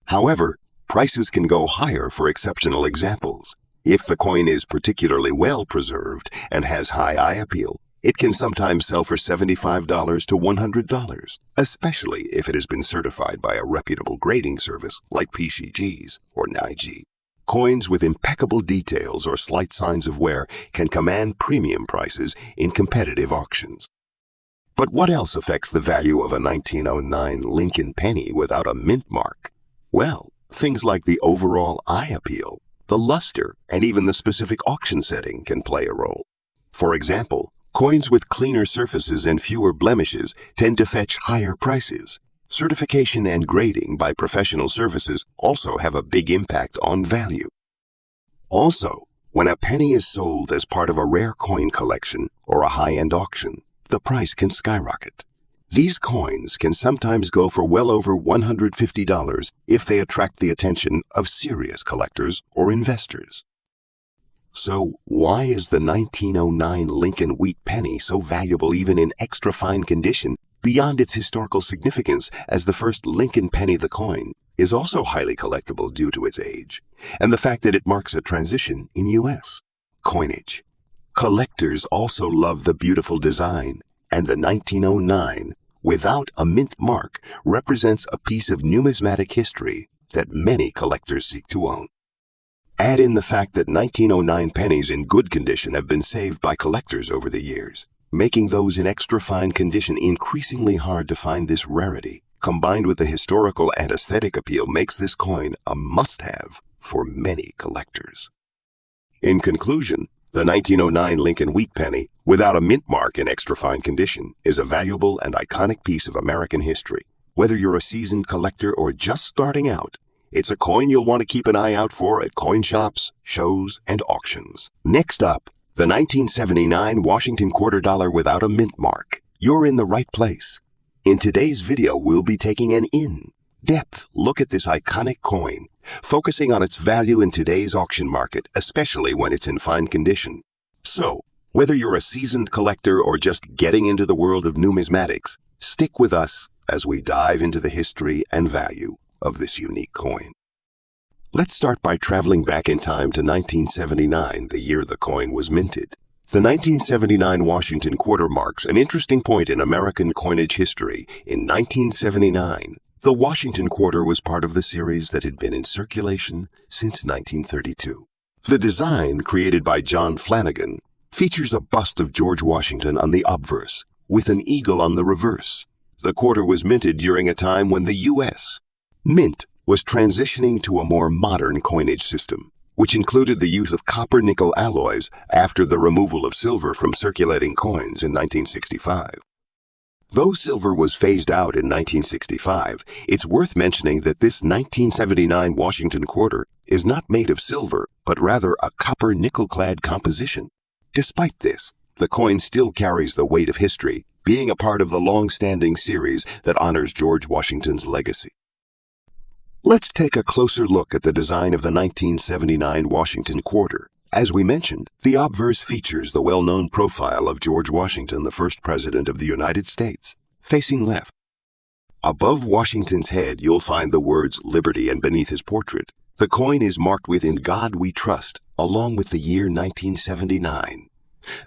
However, prices can go higher for exceptional examples. If the coin is particularly well preserved and has high eye appeal, it can sometimes sell for $75 to $100, especially if it has been certified by a reputable grading service like PCG's or NIG. Coins with impeccable details or slight signs of wear can command premium prices in competitive auctions. But what else affects the value of a 1909 Lincoln penny without a mint mark? Well, things like the overall eye appeal, the luster, and even the specific auction setting can play a role. For example, coins with cleaner surfaces and fewer blemishes tend to fetch higher prices. Certification and grading by professional services also have a big impact on value. Also, when a penny is sold as part of a rare coin collection or a high-end auction, the price can skyrocket. These coins can sometimes go for well over $150 if they attract the attention of serious collectors or investors. So, why is the 1909 Lincoln wheat penny so valuable even in extra fine condition? Beyond its historical significance as the first Lincoln penny, the coin is also highly collectible due to its age and the fact that it marks a transition in U.S. coinage. Collectors also love the beautiful design, and the 1909 without a mint mark represents a piece of numismatic history that many collectors seek to own. Add in the fact that 1909 pennies in good condition have been saved by collectors over the years, making those in extra fine condition increasingly hard to find. This rarity, combined with the historical and aesthetic appeal, makes this coin a must-have for many collectors. In conclusion, The 1909 Lincoln wheat penny, without a mint mark in extra fine condition, is a valuable and iconic piece of American history. Whether you're a seasoned collector or just starting out, it's a coin you'll want to keep an eye out for at coin shops, shows, and auctions. Next up, the 1979 Washington quarter dollar without a mint mark. You're in the right place. In today's video, we'll be taking an in-depth look at this iconic coin, focusing on its value in today's auction market, especially when it's in fine condition. So, whether you're a seasoned collector or just getting into the world of numismatics, stick with us as we dive into the history and value of this unique coin. Let's start by traveling back in time to 1979, the year the coin was minted. The 1979 Washington quarter marks an interesting point in American coinage history. In 1979, the Washington quarter was part of the series that had been in circulation since 1932. The design, created by John Flanagan, features a bust of George Washington on the obverse, with an eagle on the reverse. The quarter was minted during a time when the U.S. Mint was transitioning to a more modern coinage system, which included the use of copper-nickel alloys after the removal of silver from circulating coins in 1965. Though silver was phased out in 1965, it's worth mentioning that this 1979 Washington quarter is not made of silver, but rather a copper-nickel-clad composition. Despite this, the coin still carries the weight of history, being a part of the long-standing series that honors George Washington's legacy. Let's take a closer look at the design of the 1979 Washington quarter. As we mentioned, the obverse features the well-known profile of George Washington, the first president of the United States, facing left. Above Washington's head, you'll find the words Liberty, and beneath his portrait, the coin is marked with "In God We Trust," along with the year 1979.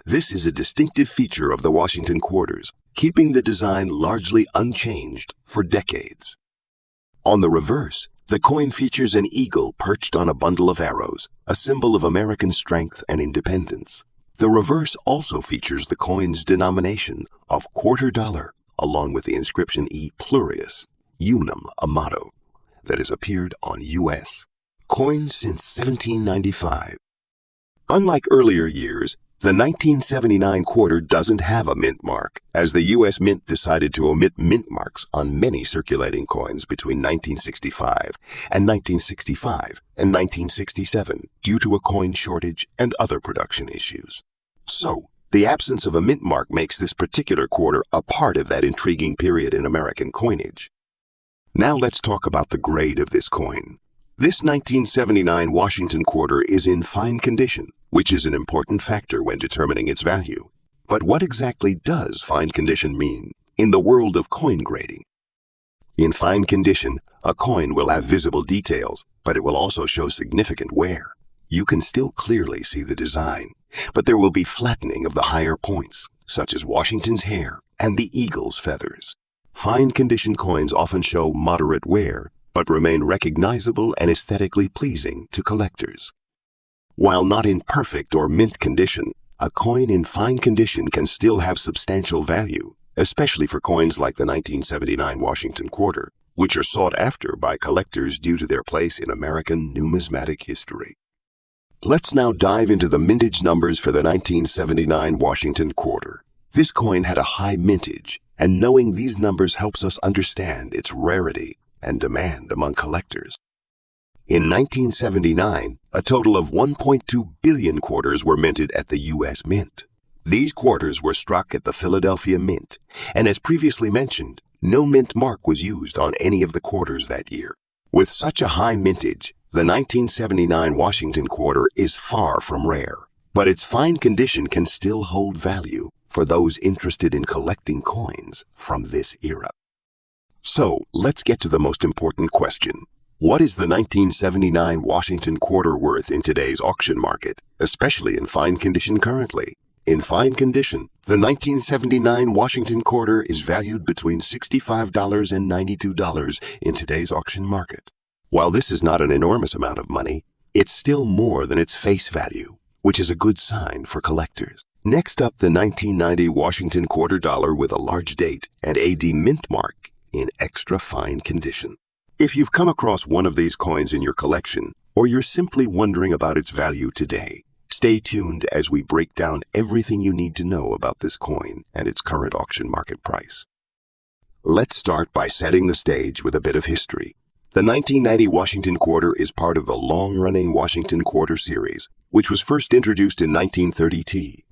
This is a distinctive feature of the Washington quarters, keeping the design largely unchanged for decades. On the reverse, the coin features an eagle perched on a bundle of arrows, a symbol of American strength and independence. The reverse also features the coin's denomination of quarter dollar, along with the inscription E plurius, unum, a motto that has appeared on U.S. coins since 1795. Unlike earlier years, the 1979 quarter doesn't have a mint mark, as the U.S. Mint decided to omit mint marks on many circulating coins between 1965 and 1965 and 1967 due to a coin shortage and other production issues. So, the absence of a mint mark makes this particular quarter a part of that intriguing period in American coinage. Now let's talk about the grade of this coin. This 1979 Washington quarter is in fine condition, which is an important factor when determining its value. But what exactly does fine condition mean in the world of coin grading? In fine condition, a coin will have visible details, but it will also show significant wear. You can still clearly see the design, but there will be flattening of the higher points, such as Washington's hair and the eagle's feathers. Fine condition coins often show moderate wear, but remain recognizable and aesthetically pleasing to collectors. While not in perfect or mint condition, a coin in fine condition can still have substantial value, especially for coins like the 1979 Washington quarter, which are sought after by collectors due to their place in American numismatic history. Let's now dive into the mintage numbers for the 1979 Washington quarter. This coin had a high mintage, and knowing these numbers helps us understand its rarity and demand among collectors. In 1979, a total of 1.2 billion quarters were minted at the U.S. Mint. These quarters were struck at the Philadelphia Mint, and as previously mentioned, no mint mark was used on any of the quarters that year. With such a high mintage, the 1979 Washington quarter is far from rare, but its fine condition can still hold value for those interested in collecting coins from this era. So, let's get to the most important question. What is the 1979 Washington quarter worth in today's auction market, especially in fine condition currently? In fine condition, the 1979 Washington quarter is valued between $65 and $92 in today's auction market. While this is not an enormous amount of money, it's still more than its face value, which is a good sign for collectors. Next up, the 1990 Washington quarter dollar with a large date and AD mint mark in extra fine condition. If you've come across one of these coins in your collection, or you're simply wondering about its value today, stay Stay tuned as we break down everything you need to know about this coin and its current auction market price. Let's start by setting the stage with a bit of history. The 1990 Washington Quarter is part of the long-running Washington Quarter series, which was first introduced in 1930.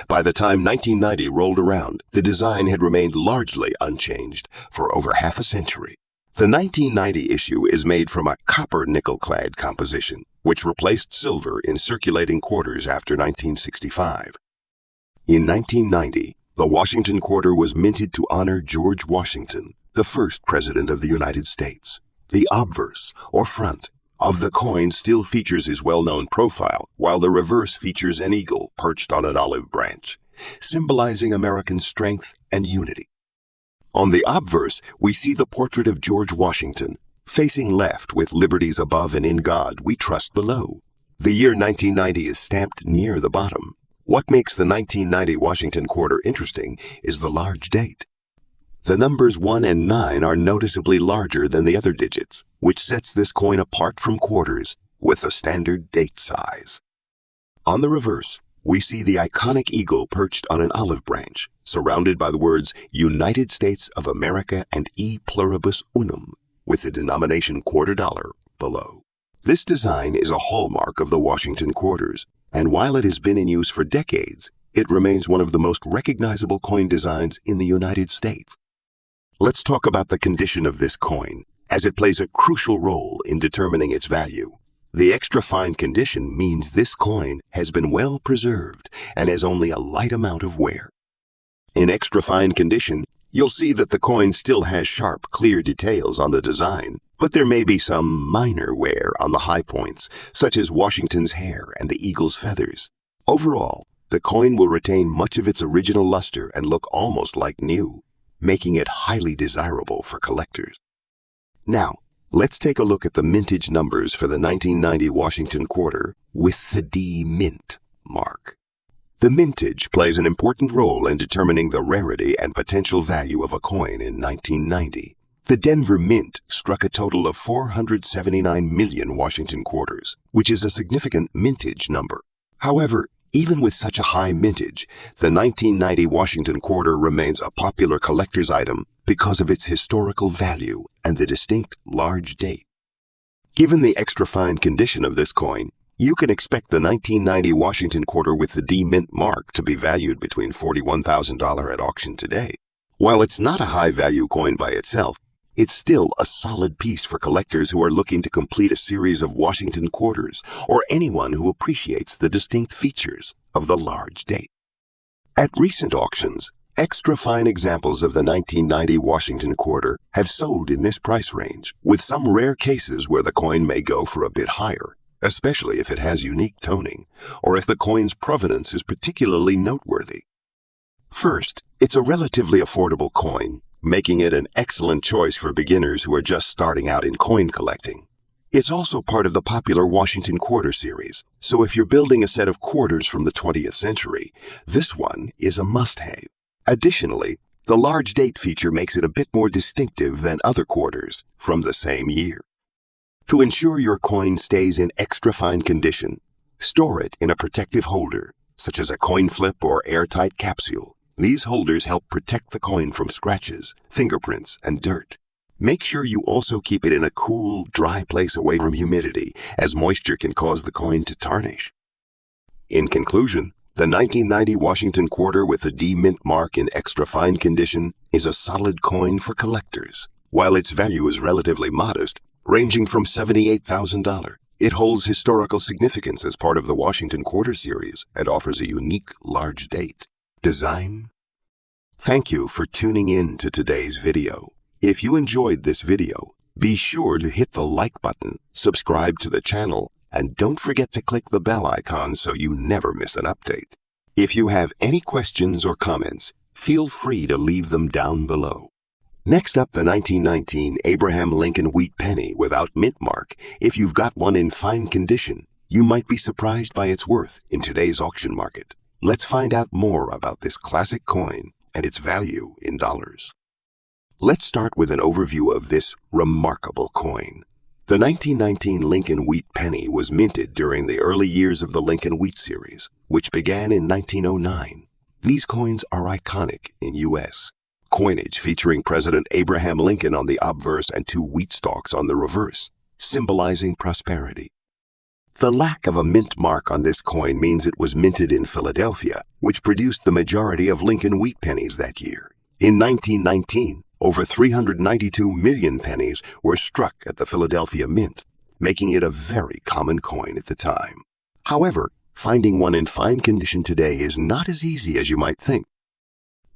By the time 1990 rolled around, the design had remained largely unchanged for over half a century. The 1990 issue is made from a copper nickel-clad composition, which replaced silver in circulating quarters after 1965. In 1990, the Washington Quarter was minted to honor George Washington, the first president of the United States. The obverse, or front, of the coin still features his well-known profile, while the reverse features an eagle perched on an olive branch, symbolizing American strength and unity. On the obverse, we see the portrait of George Washington, facing left with liberties above and in God we trust below. The year 1990 is stamped near the bottom. What makes the 1990 Washington Quarter interesting is the large date. The numbers 1 and 9 are noticeably larger than the other digits, which sets this coin apart from quarters with a standard date size. On the reverse, we see the iconic eagle perched on an olive branch, surrounded by the words United States of America and E pluribus unum, with the denomination $quarter below. This design is a hallmark of the Washington Quarters, and while it has been in use for decades, it remains one of the most recognizable coin designs in the United States. Let's talk about the condition of this coin, as it plays a crucial role in determining its value. The extra fine condition means this coin has been well preserved and has only a light amount of wear. In extra fine condition, you'll see that the coin still has sharp, clear details on the design, but there may be some minor wear on the high points, such as Washington's hair and the eagle's feathers. Overall, the coin will retain much of its original luster and look almost like new, making it highly desirable for collectors. Now, let's take a look at the mintage numbers for the 1990 Washington Quarter with the D Mint mark. The mintage plays an important role in determining the rarity and potential value of a coin in 1990. The Denver Mint struck a total of 479 million Washington Quarters, which is a significant mintage number. However, even with such a high mintage, the 1990 Washington Quarter remains a popular collector's item because of its historical value and the distinct large date. Given the extra fine condition of this coin, you can expect the 1990 Washington Quarter with the D Mint mark to be valued between $41,000 at auction today. While it's not a high-value coin by itself, it's still a solid piece for collectors who are looking to complete a series of Washington Quarters or anyone who appreciates the distinct features of the large date. At recent auctions, extra fine examples of the 1990 Washington Quarter have sold in this price range, with some rare cases where the coin may go for a bit higher, especially if it has unique toning or if the coin's provenance is particularly noteworthy. First, it's a relatively affordable coin, making it an excellent choice for beginners who are just starting out in coin collecting. It's also part of the popular Washington Quarter series, so if you're building a set of quarters from the 20th century, this one is a must-have. Additionally, the large date feature makes it a bit more distinctive than other quarters from the same year. To ensure your coin stays in extra fine condition, store it in a protective holder, such as a coin flip or airtight capsule. These holders help protect the coin from scratches, fingerprints, and dirt. Make sure you also keep it in a cool, dry place away from humidity, as moisture can cause the coin to tarnish. In conclusion, the 1990 Washington Quarter with the D Mint mark in extra fine condition is a solid coin for collectors. While its value is relatively modest, ranging from $78,000, it holds historical significance as part of the Washington Quarter series and offers a unique large date. Design. Thank you for tuning in to today's video. If you enjoyed this video, be sure to hit the like button, subscribe to the channel, and don't forget to click the bell icon so you never miss an update. If you have any questions or comments, feel free to leave them down below. Next up, the 1919 Abraham Lincoln wheat penny without mint mark. If you've got one in fine condition, you might be surprised by its worth in today's auction market. Let's find out more about this classic coin and its value in dollars. Let's start with an overview of this remarkable coin. The 1919 Lincoln Wheat penny was minted during the early years of the Lincoln Wheat series, which began in 1909. These coins are iconic in U.S. coinage featuring President Abraham Lincoln on the obverse and 2 wheat stalks on the reverse, symbolizing prosperity. The lack of a mint mark on this coin means it was minted in Philadelphia, which produced the majority of Lincoln Wheat pennies that year. In 1919, over 392 million pennies were struck at the Philadelphia Mint, making it a very common coin at the time. However, finding one in fine condition today is not as easy as you might think.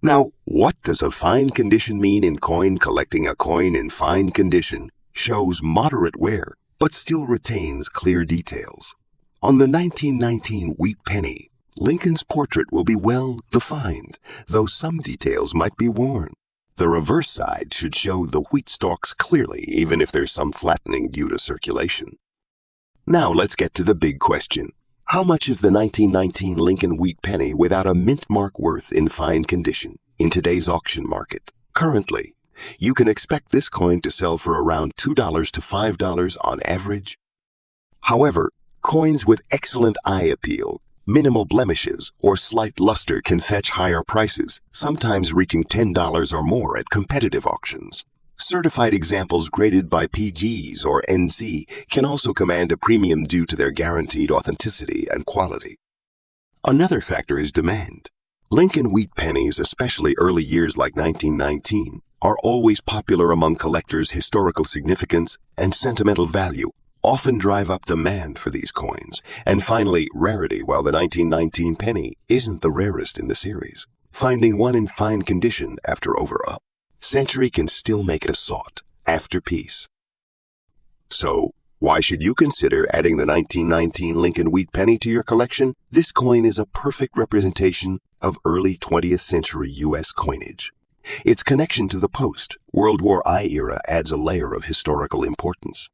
Now, what does a fine condition mean in coin collecting? A coin in fine condition shows moderate wear, but still retains clear details. On the 1919 wheat penny, Lincoln's portrait will be well defined, though some details might be worn. The reverse side should show the wheat stalks clearly, even if there's some flattening due to circulation. Now let's get to the big question. How much is the 1919 Lincoln Wheat penny without a mint mark worth in fine condition in today's auction market? Currently, you can expect this coin to sell for around $2 to $5 on average. However, coins with excellent eye appeal, minimal blemishes, or slight luster can fetch higher prices, sometimes reaching $10 or more at competitive auctions. Certified examples graded by PGs or NC can also command a premium due to their guaranteed authenticity and quality. Another factor is demand. Lincoln Wheat pennies, especially early years like 1919, are always popular among collectors. Historical significance and sentimental value often drive up demand for these coins. And finally, rarity. While the 1919 penny isn't the rarest in the series, finding one in fine condition after over a century can still make it a sought after piece. So, why should you consider adding the 1919 Lincoln Wheat penny to your collection? This coin is a perfect representation of early 20th century U.S. coinage. Its connection to the post-World War I era adds a layer of historical importance.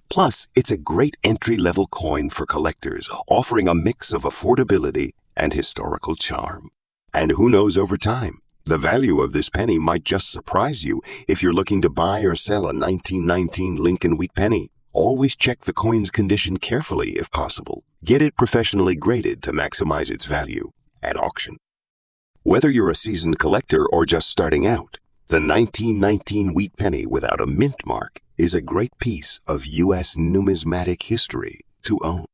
Plus, it's a great entry-level coin for collectors, offering a mix of affordability and historical charm. And who knows, over time, the value of this penny might just surprise you. If you're looking to buy or sell a 1919 Lincoln Wheat penny, always check the coin's condition carefully if possible. Get it professionally graded to maximize its value at auction. Whether you're a seasoned collector or just starting out, the 1919 wheat penny without a mint mark is a great piece of U.S. numismatic history to own.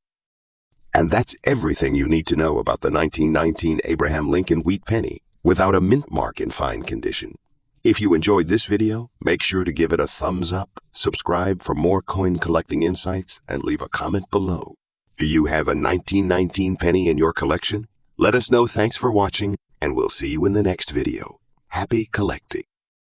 And that's everything you need to know about the 1919 Abraham Lincoln Wheat penny without a mint mark in fine condition. If you enjoyed this video, make sure to give it a thumbs up, subscribe for more coin collecting insights, and leave a comment below. Do you have a 1919 penny in your collection? Let us know. Thanks for watching, and we'll see you in the next video. Happy collecting!